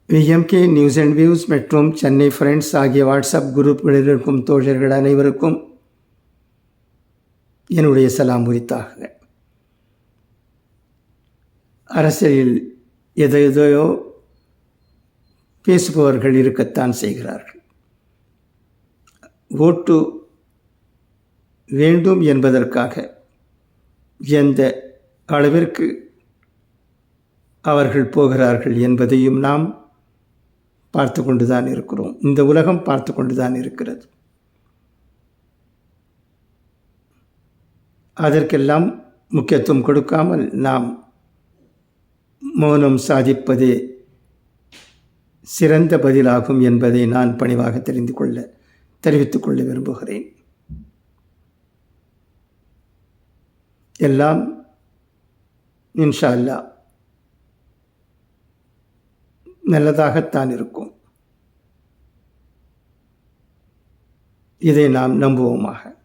VMK news and views மற்றும் Chennai friends ஆகிய WhatsApp குரூப்களில் இருக்கும் தோழர்கள் அனைவருக்கும் என்னுடைய சலாம் உரித்தாக. அரசியலில் எதையோ பேசுபவர்கள் இருக்கத்தான் செய்கிறார்கள். ஓட்டு வேண்டும் என்பதற்காக எந்த அளவிற்கு அவர்கள் போகிறார்கள் என்பதையும் நாம் பார்த்து கொண்டுதான் இருக்கிறோம். இந்த உலகம் பார்த்து கொண்டுதான் இருக்கிறது. அதற்கெல்லாம் முக்கியத்துவம் கொடுக்காமல் நாம் மௌனம் சாதிப்பதே சிறந்த பதிலாகும் என்பதை நான் பணிவாக தெரிவித்துக் கொள்ள விரும்புகிறேன். எல்லாம் இன்ஷா அல்லாஹ் நல்லதாகத்தான் இருக்கும். இதை நாம் நம்புவோமாக.